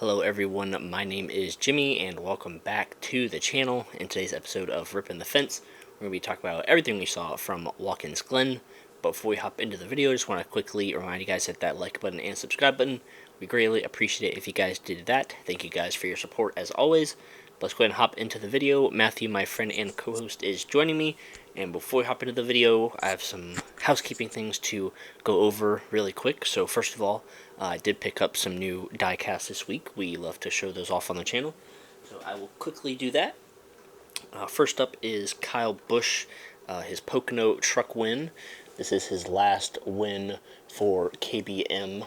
Hello everyone, my name is Jimmy and welcome back to the channel. In today's episode of Ripping the Fence, we're going to be talking about everything we saw from Watkins Glen. But before we hop into the video, I just want to quickly remind you guys to hit that like button and subscribe button. We greatly appreciate it if you guys did that. Thank you guys for your support as always. Let's go ahead and hop into the video. Matthew, my friend and co-host, is joining me. And before we hop into the video, I have some housekeeping things to go over really quick. So first of all, I did pick up some new die-casts this week. We love to show those off on the channel. So I will quickly do that. First up is Kyle Busch, his Pocono truck win. This is his last win for KBM.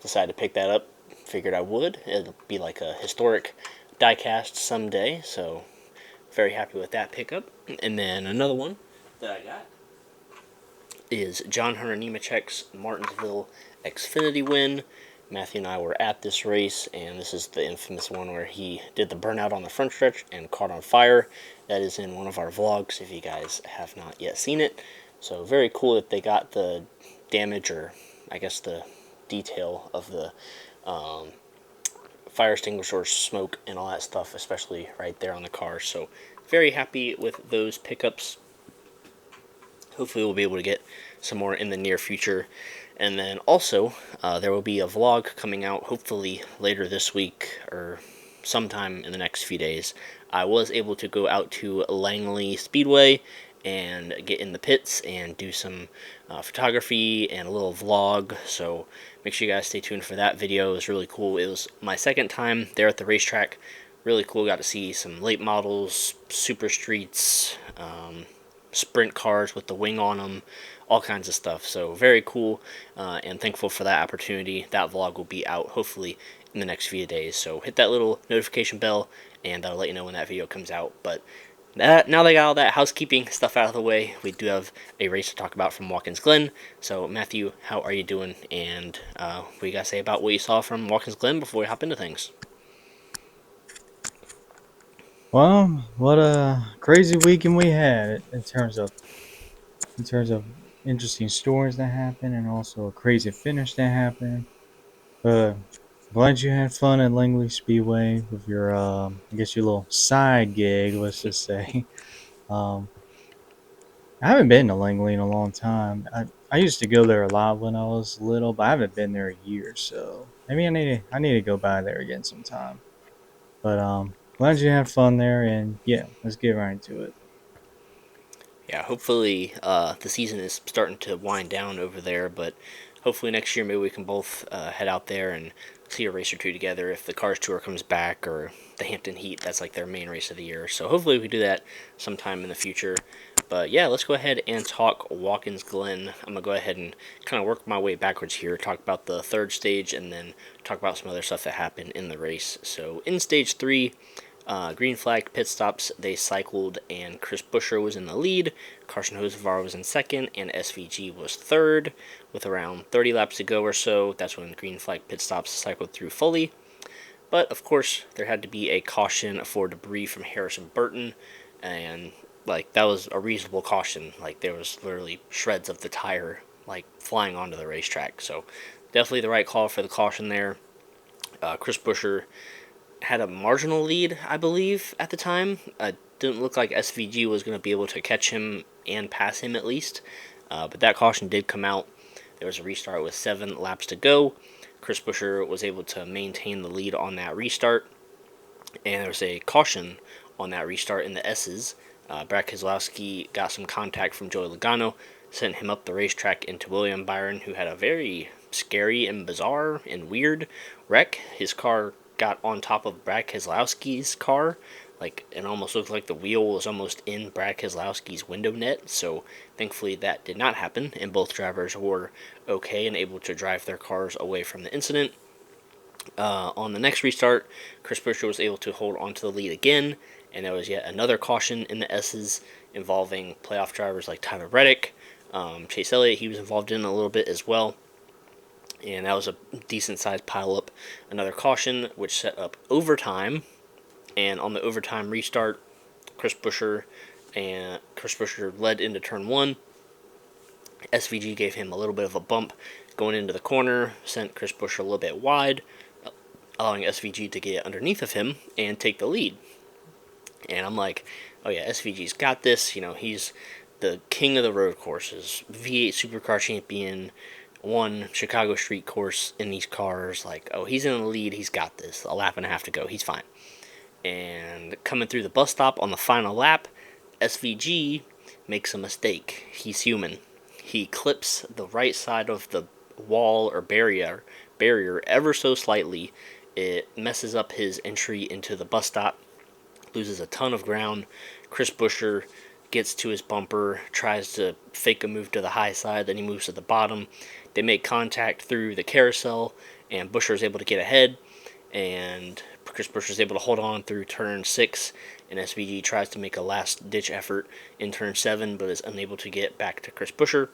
Decided to pick that up. Figured I would. It'll be like a historic die-cast someday. So very happy with that pickup. And then another one that I got is John Hunter Nemechek's Martinsville Xfinity win. Matthew and I were at this race, and this is the infamous one where he did the burnout on the front stretch and caught on fire. That is in one of our vlogs if you guys have not yet seen it. So very cool that they got the damage, or I guess the detail of the fire extinguisher, smoke, and all that stuff, especially right there on the car. So very happy with those pickups. Hopefully we'll be able to get some more in the near future. And then also, there will be a vlog coming out hopefully later this week or sometime in the next few days. I was able to go out to Langley Speedway and get in the pits and do some photography and a little vlog. So make sure you guys stay tuned for that video. It was really cool. It was my second time there at the racetrack. Really cool. Got to see some late models, super streets, sprint cars with the wing on them, all kinds of stuff. So very cool, and thankful for that opportunity. That vlog will be out hopefully in the next few days, so hit that little notification bell and that'll let you know when that video comes out. But now they got all that housekeeping stuff out of the way, we do have a race to talk about from Watkins Glen. So Matthew, how are you doing, and what do you guys say about what you saw from Watkins Glen before we hop into things? Well, what a crazy weekend we had in terms of interesting stories that happened and also a crazy finish that happened. But glad you had fun at Langley Speedway with your I guess your little side gig, let's just say. Um, I haven't been to Langley in a long time. I used to go there a lot when I was little, but I haven't been there in years, so maybe I need to go by there again sometime. But glad you had fun there, and yeah, let's get right into it. Yeah, hopefully the season is starting to wind down over there, but hopefully next year maybe we can both head out there and see a race or two together if the Cars Tour comes back, or the Hampton Heat. That's like their main race of the year. So hopefully we can do that sometime in the future. But yeah, let's go ahead and talk Watkins Glen. I'm going to go ahead and kind of work my way backwards here, talk about the third stage, and then talk about some other stuff that happened in the race. So in stage 3, green flag pit stops, they cycled, and Chris Buescher was in the lead. Carson Hocevar was in second, and SVG was third. With around 30 laps to go or so, that's when the green flag pit stops cycled through fully. But of course, there had to be a caution for debris from Harrison Burton, and like that was a reasonable caution. Like there was literally shreds of the tire like flying onto the racetrack. So definitely the right call for the caution there. Chris Buescher had a marginal lead, I believe, at the time. Didn't look like SVG was going to be able to catch him and pass him at least. But that caution did come out. There was a restart with 7 laps to go. Chris Buescher was able to maintain the lead on that restart. And there was a caution on that restart in the S's. Brad Keselowski got some contact from Joey Logano, sent him up the racetrack into William Byron, who had a very scary and bizarre and weird wreck. His car got on top of Brad Keselowski's car. Like, it almost looked like the wheel was almost in Brad Keselowski's window net. So thankfully that did not happen, and both drivers were okay and able to drive their cars away from the incident. On the next restart, Chris Buescher was able to hold on to the lead again, and there was yet another caution in the S's involving playoff drivers like Tyler Reddick. Chase Elliott, he was involved in a little bit as well, and that was a decent-sized pile-up. Another caution, which set up overtime, and on the overtime restart, Chris Buescher led into turn 1. SVG gave him a little bit of a bump going into the corner, sent Chris Buescher a little bit wide. allowing SVG to get underneath of him and take the lead. And I'm like, oh yeah, SVG's got this. He's the king of the road courses, V8 Supercar champion, won Chicago Street Course in these cars. Like, oh, he's in the lead. He's got this. A lap and a half to go. He's fine. And coming through the bus stop on the final lap, SVG makes a mistake. He's human. He clips the right side of the wall or barrier ever so slightly. It messes up his entry into the bus stop, loses a ton of ground. Chris Buescher gets to his bumper, tries to fake a move to the high side, then he moves to the bottom. They make contact through the carousel, and Buescher is able to get ahead, and Chris Buescher is able to hold on through turn 6, and SVG tries to make a last-ditch effort in turn 7, but is unable to get back to Chris Buescher.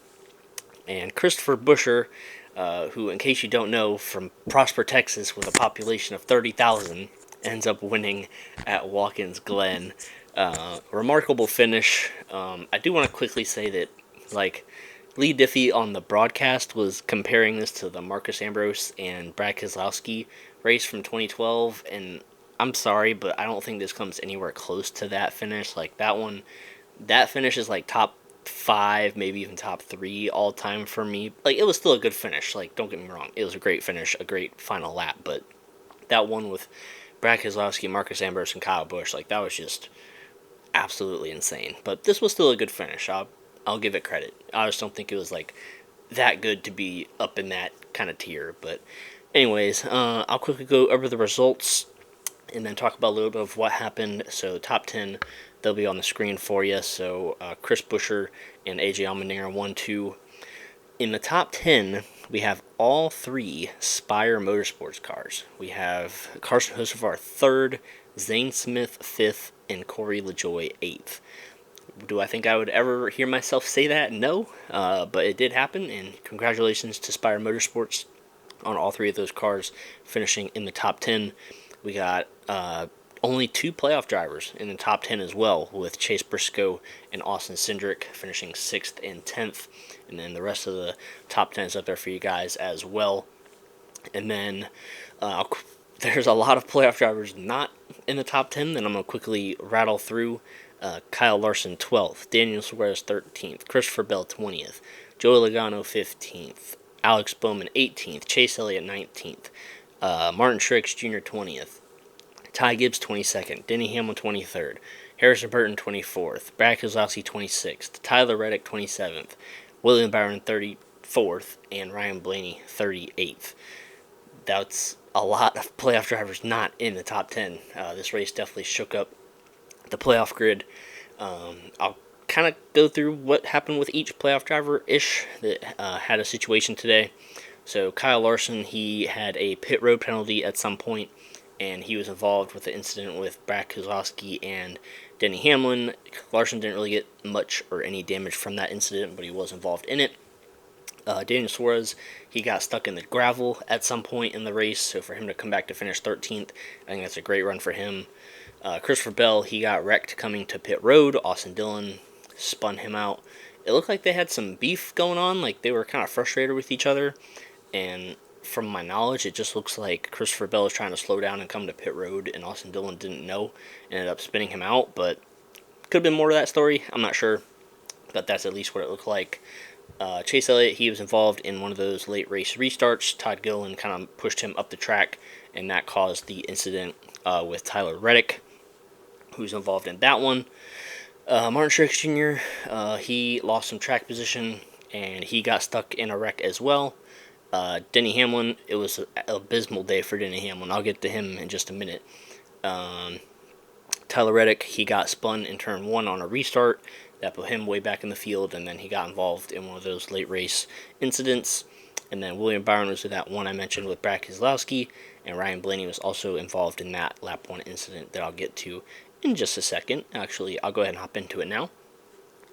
And Christopher Buescher, who, in case you don't know, from Prosper, Texas, with a population of 30,000, ends up winning at Watkins Glen. Remarkable finish. I do want to quickly say that, like, Lee Diffie on the broadcast was comparing this to the Marcus Ambrose and Brad Keselowski race from 2012, and I'm sorry, but I don't think this comes anywhere close to that finish. Like, that finish is like top 5, maybe even top 3 all time for me. Like, it was still a good finish. Like, don't get me wrong, it was a great finish, a great final lap, but that one with Brad Keselowski, Marcus Ambrose, and Kyle Busch, like, that was just absolutely insane. But this was still a good finish. I'll give it credit. I just don't think it was like that good to be up in that kind of tier. But anyways, I'll quickly go over the results and then talk about a little bit of what happened. So top 10, they'll be on the screen for you. So Chris Buescher and AJ Allmendinger 1-2. In the top 10, we have all 3 Spire Motorsports cars. We have Carson Hocevar 3rd, Zane Smith 5th, and Corey LaJoie 8th. Do I think I would ever hear myself say that? No, but it did happen, and congratulations to Spire Motorsports on all 3 of those cars finishing in the top 10. We got only 2 playoff drivers in the top 10 as well, with Chase Briscoe and Austin Cindric finishing 6th and 10th, and then the rest of the top 10 is up there for you guys as well. And then there's a lot of playoff drivers not in the top 10 that I'm going to quickly rattle through. Kyle Larson 12th, Daniel Suarez 13th, Christopher Bell 20th, Joey Logano 15th, Alex Bowman 18th, Chase Elliott 19th, Martin Truex Jr. 20th, Ty Gibbs 22nd, Denny Hamlin 23rd, Harrison Burton 24th, Brad Keselowski 26th, Tyler Reddick 27th, William Byron 34th, and Ryan Blaney 38th. That's a lot of playoff drivers not in the top 10. This race definitely shook up the playoff grid. I'll kind of go through what happened with each playoff driver-ish that had a situation today. So Kyle Larson, he had a pit road penalty at some point, and he was involved with the incident with Brad Keselowski and Denny Hamlin. Larson didn't really get much or any damage from that incident, but he was involved in it. Daniel Suarez, he got stuck in the gravel at some point in the race, so for him to come back to finish 13th, I think that's a great run for him. Christopher Bell, he got wrecked coming to pit road. Austin Dillon spun him out. It looked like they had some beef going on, like they were kind of frustrated with each other, and from my knowledge, it just looks like Christopher Bell was trying to slow down and come to pit road, and Austin Dillon didn't know, and ended up spinning him out, but could have been more to that story, I'm not sure, but that's at least what it looked like. Chase Elliott, he was involved in one of those late race restarts. Todd Gilliland kind of pushed him up the track, and that caused the incident with Tyler Reddick, who's involved in that one. Martin Truex Jr., he lost some track position, and he got stuck in a wreck as well. Denny Hamlin, it was an abysmal day for Denny Hamlin. I'll get to him in just a minute. Tyler Reddick, he got spun in turn 1 on a restart. That put him way back in the field, and then he got involved in one of those late race incidents. And then William Byron was in that one I mentioned with Brad Keselowski, and Ryan Blaney was also involved in that lap 1 incident that I'll get to in just a second. Actually, I'll go ahead and hop into it now.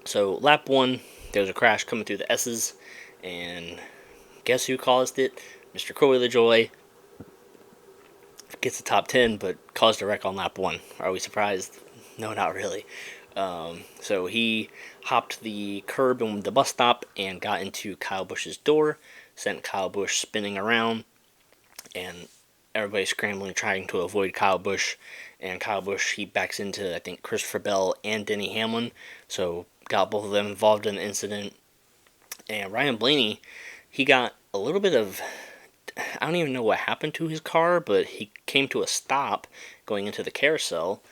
So lap 1, there was a crash coming through the S's, and guess who caused it? Mr. Corey LaJoie gets the top 10, but caused a wreck on lap 1. Are we surprised? No, not really. So he hopped the curb in the bus stop and got into Kyle Busch's door, sent Kyle Busch spinning around, and everybody's scrambling trying to avoid Kyle Busch, and Kyle Busch he backs into I think Christopher Bell and Denny Hamlin, so got both of them involved in the incident. And Ryan Blaney, he got a little bit of I don't even know what happened to his car, but he came to a stop going into the carousel,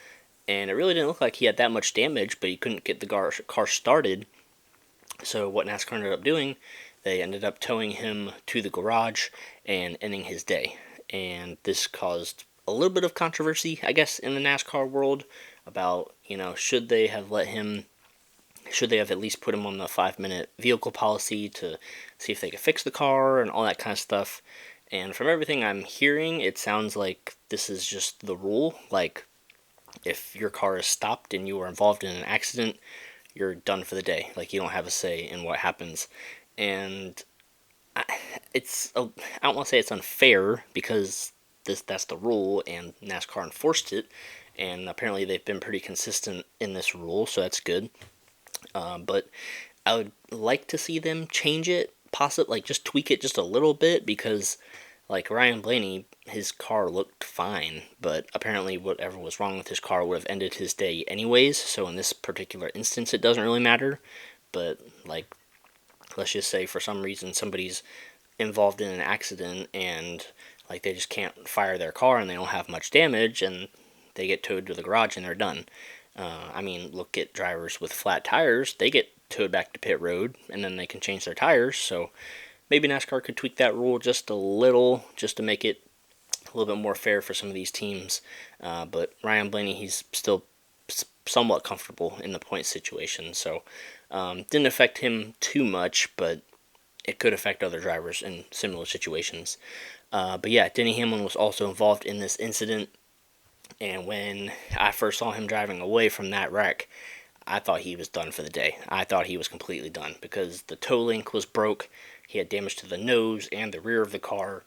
and it really didn't look like he had that much damage, but he couldn't get the car started. So what NASCAR ended up doing, they ended up towing him to the garage and ending his day. And this caused a little bit of controversy, I guess, in the NASCAR world about, should they have at least put him on the 5 minute vehicle policy to see if they could fix the car and all that kind of stuff. And from everything I'm hearing, it sounds like this is just the rule. Like, if your car is stopped and you are involved in an accident, you're done for the day. Like, you don't have a say in what happens. And I, I don't want to say it's unfair because that's the rule and NASCAR enforced it. And apparently they've been pretty consistent in this rule, so that's good. But I would like to see them change it, possibly like just tweak it just a little bit because, like Ryan Blaney, his car looked fine, but apparently whatever was wrong with his car would have ended his day anyways. So in this particular instance, it doesn't really matter. But like, let's just say for some reason somebody's involved in an accident and like they just can't fire their car and they don't have much damage and they get towed to the garage and they're done. I mean, look at drivers with flat tires. They get towed back to pit road, and then they can change their tires. So maybe NASCAR could tweak that rule just a little, just to make it a little bit more fair for some of these teams. But Ryan Blaney, he's still somewhat comfortable in the point situation. So didn't affect him too much, but it could affect other drivers in similar situations. But yeah, Denny Hamlin was also involved in this incident. And when I first saw him driving away from that wreck, I thought he was done for the day. I thought he was completely done because the toe link was broke. He had damage to the nose and the rear of the car,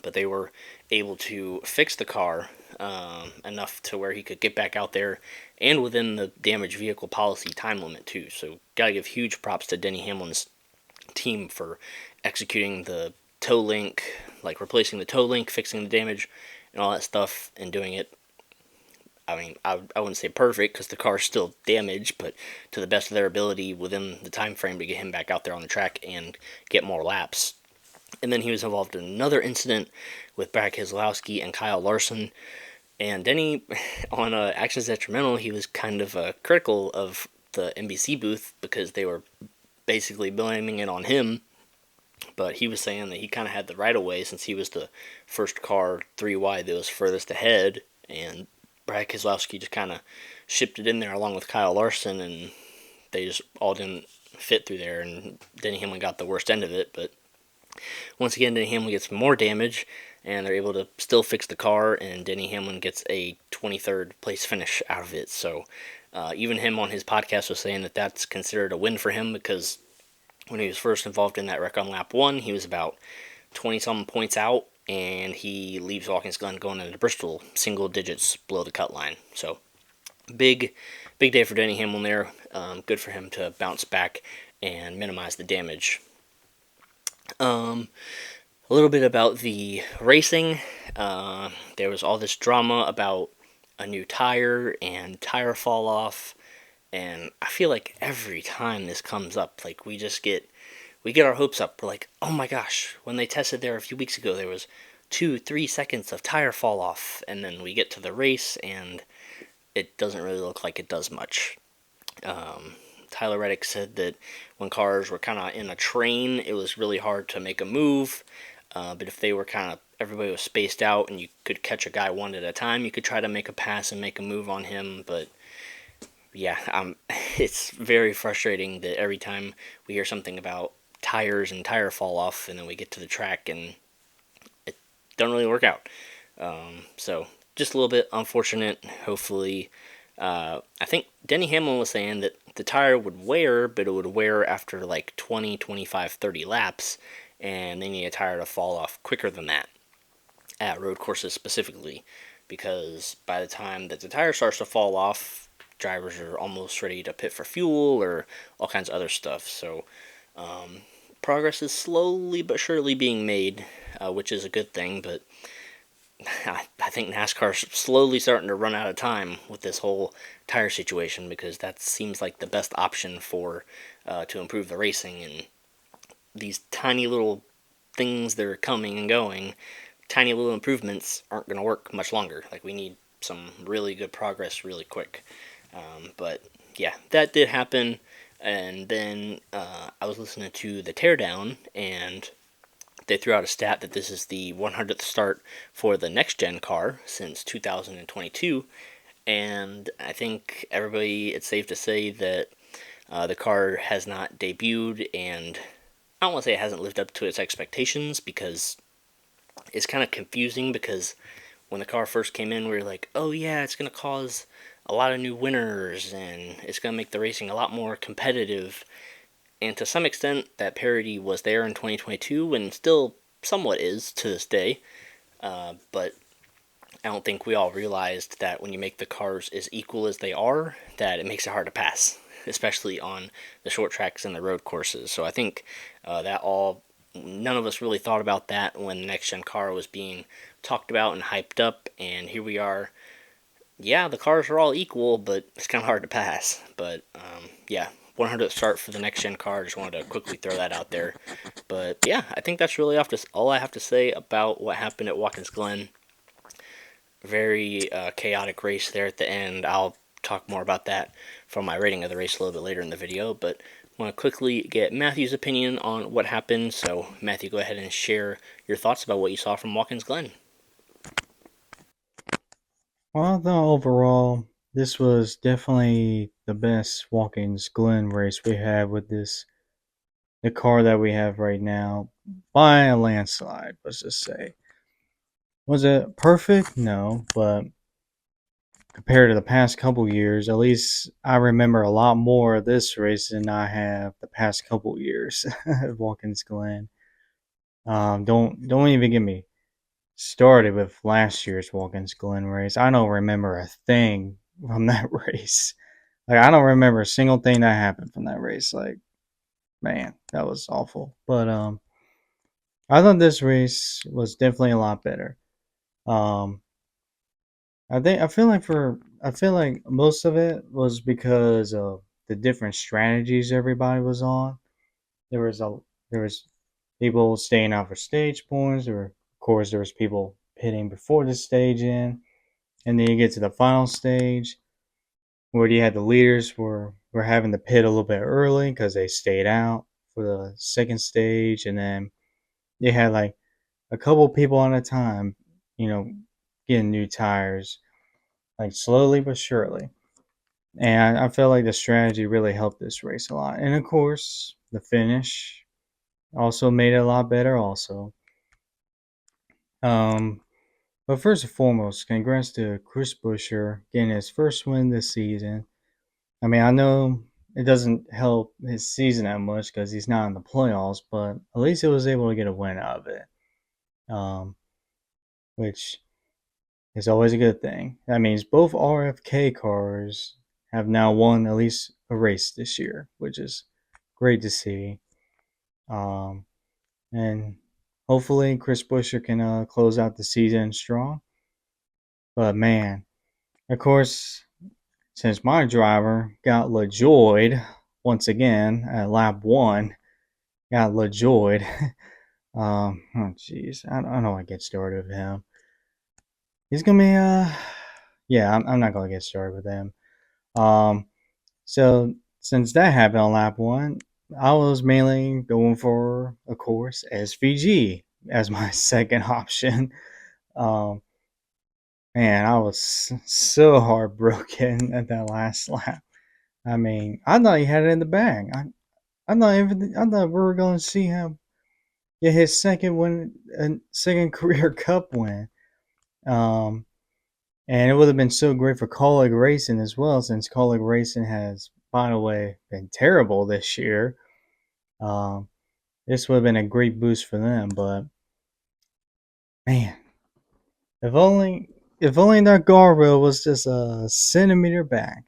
but they were able to fix the car enough to where he could get back out there and within the damaged vehicle policy time limit too. So gotta give huge props to Denny Hamlin's team for executing the toe link, like replacing the toe link, fixing the damage, and all that stuff, and doing it. I mean, I wouldn't say perfect because the car's still damaged, but to the best of their ability within the time frame to get him back out there on the track and get more laps. And then he was involved in another incident with Brad Keselowski and Kyle Larson. And Denny, on Actions Detrimental, he was kind of critical of the NBC booth because they were basically blaming it on him. But he was saying that he kind of had the right of way since he was the first car three wide that was furthest ahead. And Brad Keselowski just kind of shipped it in there along with Kyle Larson, and they just all didn't fit through there. And Denny Hamlin got the worst end of it. But once again, Denny Hamlin gets more damage, and they're able to still fix the car, and Denny Hamlin gets a 23rd place finish out of it. So even him on his podcast was saying that that's considered a win for him because when he was first involved in that wreck on lap 1, he was about 20-some points out, and he leaves Watkins Glen going into Bristol single digits below the cut line. So big day for Denny Hamlin there. Good for him to bounce back and minimize the damage. A little bit about the racing. There was all this drama about a new tire and tire fall off, and I feel like every time this comes up, like we get our hopes up. We're like, oh my gosh, when they tested there a few weeks ago, there was 2-3 seconds of tire fall off, and then we get to the race and it doesn't really look like it does much. Tyler Reddick said that when cars were kind of in a train, it was really hard to make a move. But if they were kind of, everybody was spaced out and you could catch a guy one at a time, you could try to make a pass and make a move on him. But yeah, it's very frustrating that every time we hear something about tires and tire fall off, and then we get to the track and it don't really work out. So just a little bit unfortunate. Hopefully, I think Denny Hamlin was saying that the tire would wear, but it would wear after like 20, 25, 30 laps, and they need a tire to fall off quicker than that at road courses specifically, because by the time that the tire starts to fall off, drivers are almost ready to pit for fuel or all kinds of other stuff. So progress is slowly but surely being made, which is a good thing, but I think NASCAR's slowly starting to run out of time with this whole tire situation because that seems like the best option for to improve the racing. And these tiny little things that are coming and going, tiny little improvements aren't going to work much longer. Like we need some really good progress really quick. But yeah, that did happen. And then I was listening to the teardown, and they threw out a stat that this is the 100th start for the next gen car since 2022. And I think everybody, it's safe to say that the car has not debuted, and I don't want to say it hasn't lived up to its expectations because it's kind of confusing. Because when the car first came in, we were like, oh yeah, it's going to cause a lot of new winners and it's going to make the racing a lot more competitive. And to some extent, that parity was there in 2022 and still somewhat is to this day. But I don't think we all realized that when you make the cars as equal as they are, that it makes it hard to pass, especially on the short tracks and the road courses. So I think that all none of us really thought about that when the next gen car was being talked about and hyped up, and here we are. Yeah, the cars are all equal, but it's kind of hard to pass. But yeah, 100th start for the next gen car. Just wanted to quickly throw that out there. But yeah, I think that's really all I have to say about what happened at Watkins Glen. Very chaotic race there at the end. I'll talk more about that from my rating of the race a little bit later in the video, but I want to quickly get Matthew's opinion on what happened. So, Matthew, go ahead and share your thoughts about what you saw from Watkins Glen. Well, I thought overall this was definitely the best Watkins Glen race we had with the car that we have right now by a landslide. Let's just say, was it perfect? No, but compared to the past couple years, at least I remember a lot more of this race than I have the past couple years at Watkins Glen. Don't even get me started with last year's Watkins Glen race. I don't remember a thing from that race. Like I don't remember a single thing that happened from that race. Like man, that was awful. But I thought this race was definitely a lot better. Um, I feel like most of it was because of the different strategies everybody was on. There was a there was people staying out for stage points. Of course there was people pitting before the stage in, and then you get to the final stage where you had the leaders were having to pit a little bit early because they stayed out for the second stage, and then you had like a couple people at a time, you know, getting new tires like slowly but surely. And I felt like the strategy really helped this race a lot. And of course, the finish also made it a lot better. Also, um, but first and foremost, congrats to Chris Buescher getting his first win this season. I mean, I know it doesn't help his season that much because he's not in the playoffs, but at least he was able to get a win out of it, which is always a good thing. That means both RFK cars have now won at least a race this year, which is great to see. Um, and hopefully Chris Buescher can close out the season strong. But man, of course, since my driver got LaJoyed once again at lap one, got LaJoyed. Oh jeez, I don't know. I get started with him. He's gonna be yeah. I'm not gonna get started with him. Um, so since that happened on lap one, I was mainly going for, of course, SVG as my second option. Um, man, I was so heartbroken at that last lap. I mean, I thought he had it in the bag. I thought we were going to see him get his second win, second career Cup win. Um, and it would have been so great for Colleague Racing as well, since Colleague Racing has, by the way, been terrible this year. Um, this would have been a great boost for them, but man, if only if only that guardrail was just a centimeter back.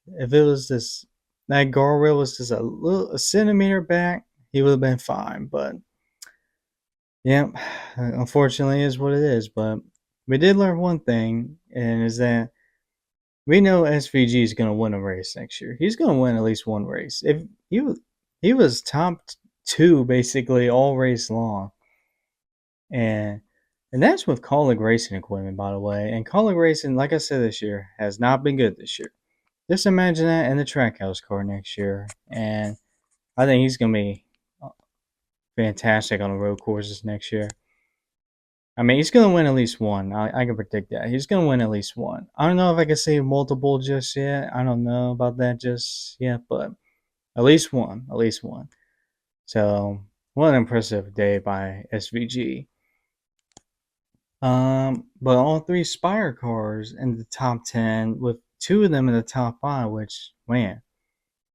If it was just that guardrail was just a centimeter back, he would have been fine. But yeah, unfortunately, it is what it is. But we did learn one thing, and is that we know SVG is going to win a race next year. He's going to win at least one race. If he was, he was top two basically all race long, and that's with colleague racing equipment, by the way. And colleague racing, like I said this year, has not been good this year. Just imagine that in the trackhouse car next year, and I think he's going to be fantastic on the road courses next year. I mean, he's going to win at least one. I can predict that. He's going to win at least one. I don't know if I can say multiple just yet. I don't know about that just yet, but at least one. At least one. So, what an impressive day by SVG. But all three Spire cars in the top 10, with two of them in the top five, which, man,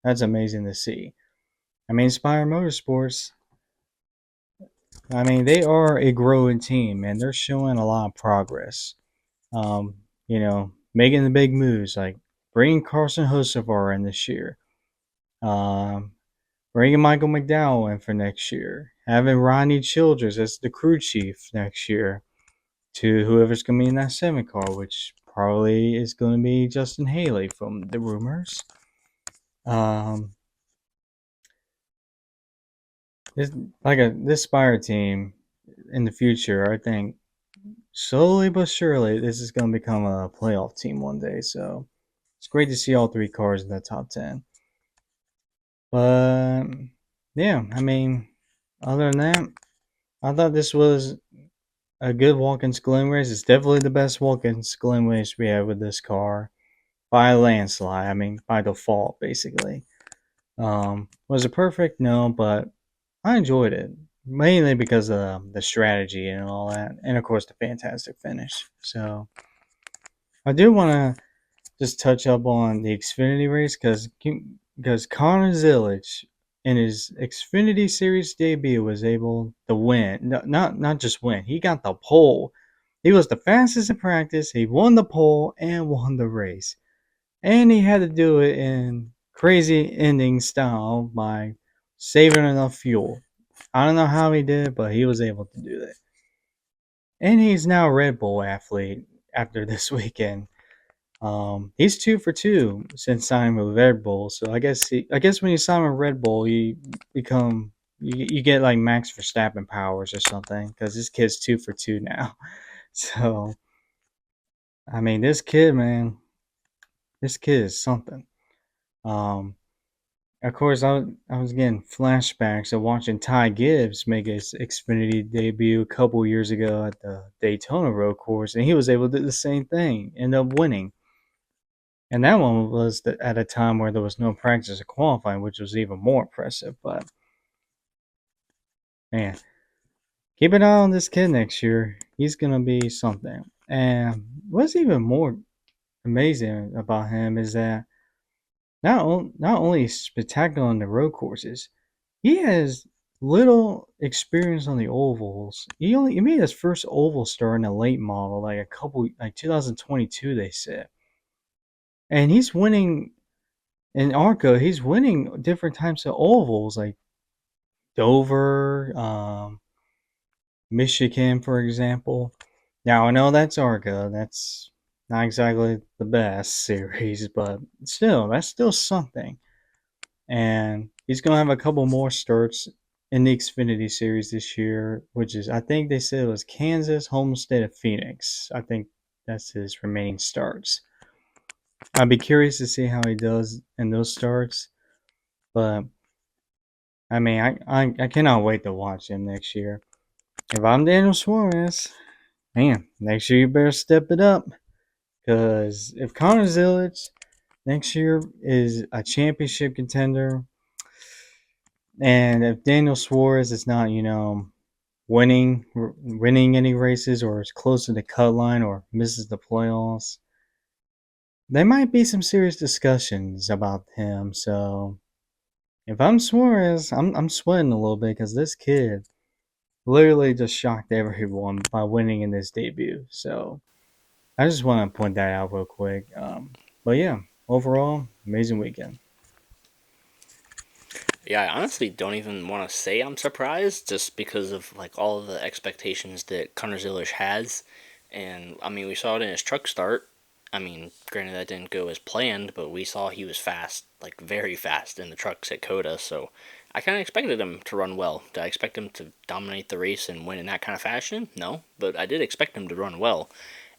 that's amazing to see. I mean, Spire Motorsports, I mean, they are a growing team, and they're showing a lot of progress. Um, making the big moves like bringing Carson Hocevar in this year, um, bringing Michael McDowell in for next year, having Ronnie Childress as the crew chief next year to whoever's going to be in that 7 car, which probably is going to be Justin Haley from the rumors. Um, this this Spire team in the future, I think slowly but surely this is going to become a playoff team one day. So it's great to see all three cars in the top 10. But yeah, I mean, other than that, I thought this was a good Watkins Glen race. It's definitely the best Watkins Glen race we have with this car by a landslide. I mean, by default, basically. Was it perfect? No, but I enjoyed it mainly because of the strategy and all that, and of course the fantastic finish. So I do want to just touch up on the Xfinity race because Connor Zilic in his Xfinity Series debut was able to win. No, not just win. He got the pole. He was the fastest in practice. He won the pole and won the race. And he had to do it in crazy ending style by saving enough fuel. I don't know how he did it, but he was able to do that. And he's now a Red Bull athlete after this weekend. He's 2 for 2 since signing with Red Bull. So I guess when you sign with Red Bull, you become you get like Max Verstappen powers or something because this kid's 2 for 2 now. So I mean, this kid, man, this kid is something. Um, of course, I was getting flashbacks of watching Ty Gibbs make his Xfinity debut a couple years ago at the Daytona Road Course, and he was able to do the same thing, end up winning. And that one was at a time where there was no practice or qualifying, which was even more impressive. But man, keep an eye on this kid next year. He's gonna be something. And what's even more amazing about him is that not only spectacular on the road courses, he has little experience on the ovals. He made his first oval start in a late model, like 2022, they said, and he's winning in ARCA. He's winning different types of ovals like Dover, Michigan, for example. Now I know that's ARCA. That's not exactly the best series, but still, that's still something. And he's gonna have a couple more starts in the Xfinity Series this year, which is I think they said it was Kansas, home state of Phoenix. I think that's his remaining starts. I'd be curious to see how he does in those starts, but I mean, I cannot wait to watch him next year. If I'm Daniel Suarez, man, next year you better step it up. Because if Connor Zilic next year is a championship contender, and if Daniel Suarez is not, winning any races or is close to the cut line or misses the playoffs, there might be some serious discussions about him. So if I'm Suarez, I'm sweating a little bit because this kid literally just shocked everyone by winning in this debut. So I just want to point that out real quick. But yeah, overall, amazing weekend. Yeah, I honestly don't even want to say I'm surprised, just because of like all of the expectations that Connor Zilish has, And I mean, we saw it in his truck start. I mean, granted that didn't go as planned, but we saw he was fast, like very fast in the trucks at Coda. So I kind of expected him to run well. Did I expect him to dominate the race and win in that kind of fashion? No, but I did expect him to run well.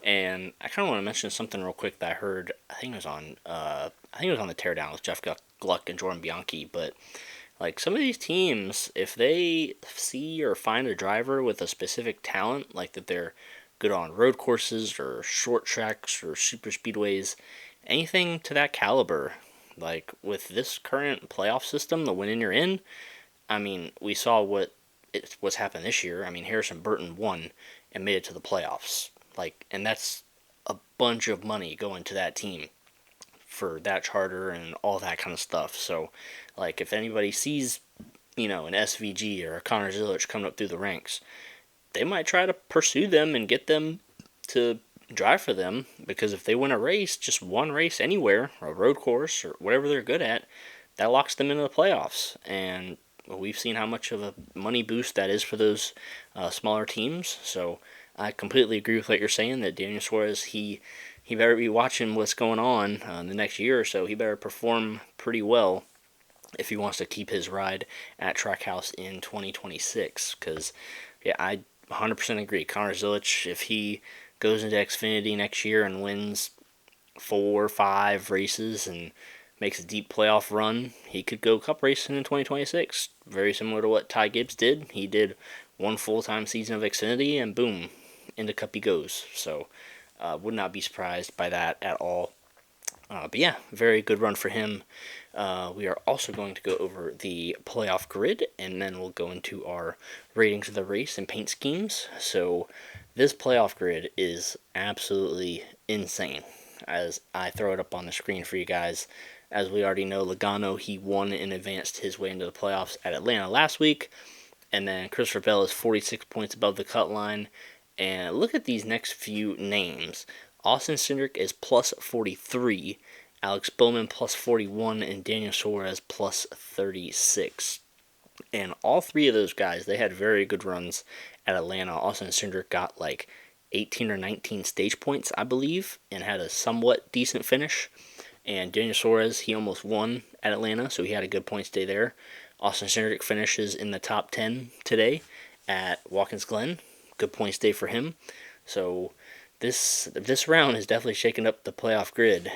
And I kind of want to mention something real quick that I heard. I think it was on the teardown with Jeff Gluck and Jordan Bianchi. But like some of these teams, if they see or find a driver with a specific talent, like that they're good on road courses or short tracks or super speedways, anything to that caliber, like with this current playoff system, the win in you're in. I mean, we saw what's happened this year. I mean, Harrison Burton won and made it to the playoffs. Like, and that's a bunch of money going to that team for that charter and all that kind of stuff. So, like, if anybody sees, an SVG or a Connor Zilic coming up through the ranks, they might try to pursue them and get them to drive for them, because if they win a race, just one race anywhere, a road course or whatever they're good at, that locks them into the playoffs. And we've seen how much of a money boost that is for those smaller teams. So I completely agree with what you're saying, that Daniel Suarez, he better be watching what's going on the next year or so. He better perform pretty well if he wants to keep his ride at Trackhouse in 2026. Because, yeah, I 100% agree. Connor Zilic, if he goes into Xfinity next year and wins 4 or 5 races and makes a deep playoff run, he could go cup racing in 2026. Very similar to what Ty Gibbs did. He did one full-time season of Xfinity and boom, into cup he goes. So would not be surprised by that at all. But yeah, very good run for him. We are also going to go over the playoff grid, and then we'll go into our ratings of the race and paint schemes. So this playoff grid is absolutely insane. As I throw it up on the screen for you guys, as we already know, Logano, he won and advanced his way into the playoffs at Atlanta last week. And then Christopher Bell is 46 points above the cut line. And look at these next few names. Austin Cindric is plus 43, Alex Bowman plus 41, and Daniel Suarez plus 36. And all three of those guys, they had very good runs at Atlanta. Austin Cindric got like 18 or 19 stage points, I believe, and had a somewhat decent finish. And Daniel Suarez, he almost won at Atlanta, so he had a good points day there. Austin Cindric finishes in the top 10 today at Watkins Glen. Good points day for him. So this round has definitely shaken up the playoff grid.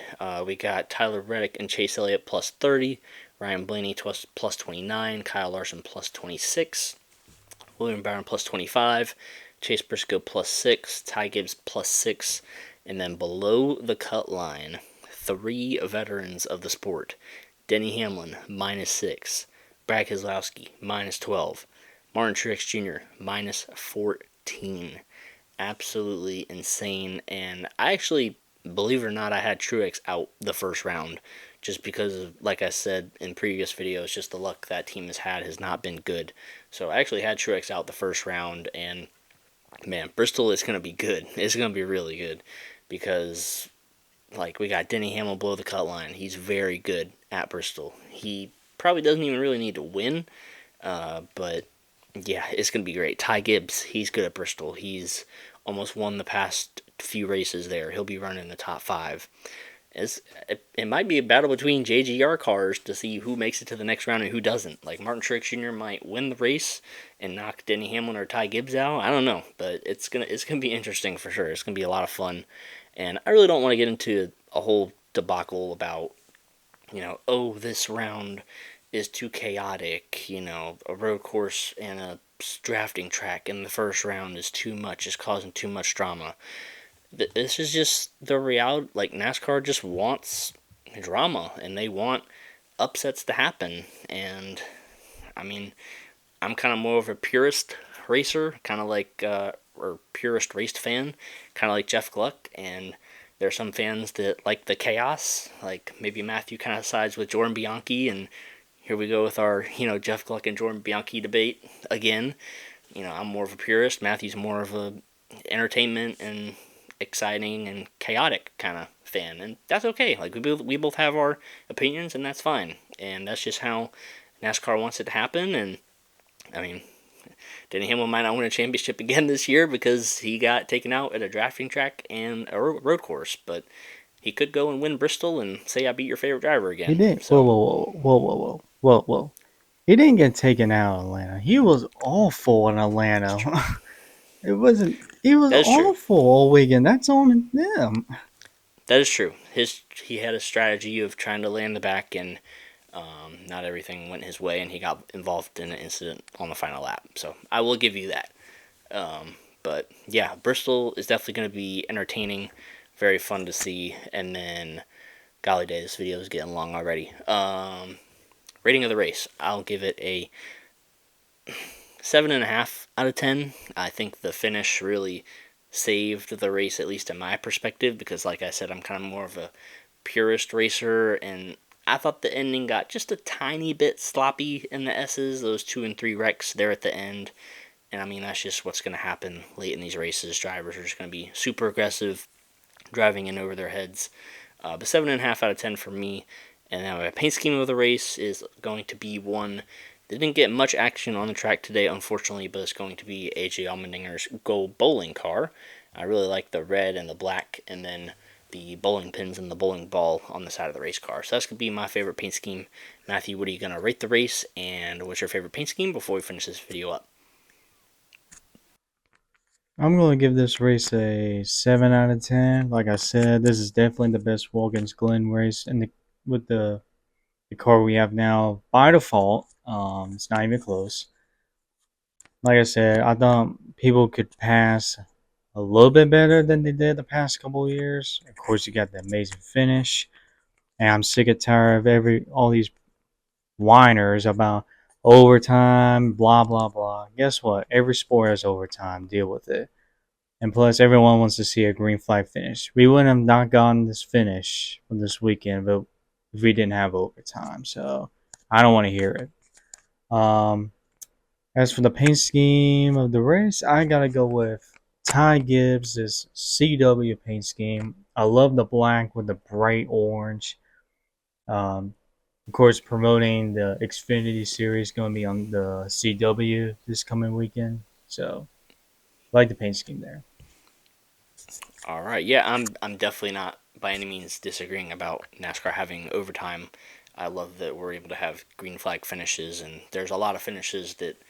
We got Tyler Reddick and Chase Elliott plus 30, Ryan Blaney plus 29, Kyle Larson plus 26, William Byron plus 25, Chase Briscoe plus 6, Ty Gibbs plus 6, and then below the cut line, 3 veterans of the sport. Denny Hamlin, minus 6. Brad Keselowski, minus 12. Martin Truex Jr., minus 14. Absolutely insane. And I actually, believe it or not, I had Truex out the first round. Just because of, like I said in previous videos, just the luck that team has had has not been good. So I actually had Truex out the first round, and man, Bristol is going to be good. It's going to be really good, because like we got Denny Hamlin below the cut line. He's very good at Bristol. He probably doesn't even really need to win, but yeah, it's going to be great. Ty Gibbs, he's good at Bristol. He's almost won the past few races there. He'll be running in the top 5. It might be a battle between JGR cars to see who makes it to the next round and who doesn't. Like Martin Truex Jr. might win the race and knock Denny Hamlin or Ty Gibbs out. I don't know, but it's gonna be interesting for sure. It's gonna be a lot of fun, and I really don't want to get into a whole debacle about oh, this round is too chaotic. A road course and a drafting track in the first round is too much. It's causing too much drama. This is just the reality. Like, NASCAR just wants drama, and they want upsets to happen. And I mean, I'm kind of more of a purist racer, kind of like or purist race fan, kind of like Jeff Gluck. And there are some fans that like the chaos. Like maybe Matthew kind of sides with Jordan Bianchi, and here we go with our Jeff Gluck and Jordan Bianchi debate again. I'm more of a purist. Matthew's more of a entertainment and exciting and chaotic kind of fan, and that's okay. Like we both have our opinions, and that's fine. And that's just how NASCAR wants it to happen. And I mean, Denny Hamlin might not win a championship again this year because he got taken out at a drafting track and a road course, but he could go and win Bristol and say I beat your favorite driver He again. didn't. Whoa, So whoa, whoa, whoa, whoa, whoa, whoa, whoa. He didn't get taken out of Atlanta. He was awful in it's Atlanta. true. It wasn't. He was That is true. awful all weekend. That's on them. That is true. He had a strategy of trying to land the back, and not everything went his way, and he got involved in an incident on the final lap. So I will give you that. But yeah, Bristol is definitely going to be entertaining, very fun to see. And then, golly day, this video is getting long already. Rating of the race, I'll give it a 7.5 out of 10. I think the finish really saved the race, at least in my perspective, because like I said, I'm kind of more of a purist racer, and I thought the ending got just a tiny bit sloppy in the S's, those 2 and 3 wrecks there at the end. And I mean, that's just what's going to happen late in these races. Drivers are just going to be super aggressive, driving in over their heads. But 7.5 out of 10 for me. And now my paint scheme of the race is going to be one that didn't get much action on the track today, unfortunately, but it's going to be AJ Allmendinger's gold bowling car. I really like the red and the black, and then the bowling pins and the bowling ball on the side of the race car. So that's going to be my favorite paint scheme. Matthew, what are you going to rate the race, and what's your favorite paint scheme before we finish this video up? I'm going to give this race a 7 out of 10. Like I said, this is definitely the best Watkins Glen race with the car we have now by default. It's not even close. Like I said, I thought people could pass a little bit better than they did the past couple of years. Of course, you got the amazing finish, and I'm sick and tired of all these whiners about overtime, blah blah blah. Guess what? Every sport has overtime. Deal with it. And plus, everyone wants to see a green flag finish. We wouldn't have not gotten this finish from this weekend, but if we didn't have overtime, so I don't want to hear it. As for the paint scheme of the race, I gotta go with Ty Gibbs' CW paint scheme. I love the black with the bright orange. Um, of course, promoting the Xfinity Series going to be on the CW this coming weekend. So, I like the paint scheme there. All right, yeah, I'm definitely not by any means disagreeing about NASCAR having overtime. I love that we're able to have green flag finishes, and there's a lot of finishes that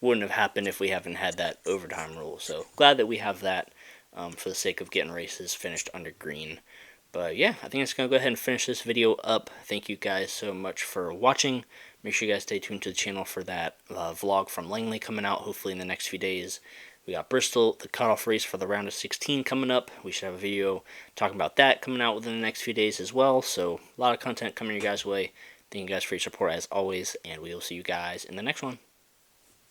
wouldn't have happened if we haven't had that overtime rule. So glad that we have that for the sake of getting races finished under green. But yeah, I think it's going to go ahead and finish this video up. Thank you guys so much for watching. Make sure you guys stay tuned to the channel for that vlog from Langley coming out hopefully in the next few days. We got Bristol, the cutoff race for the round of 16 coming up. We should have a video talking about that coming out within the next few days as well. So a lot of content coming your guys' way. Thank you guys for your support as always, and we will see you guys in the next one.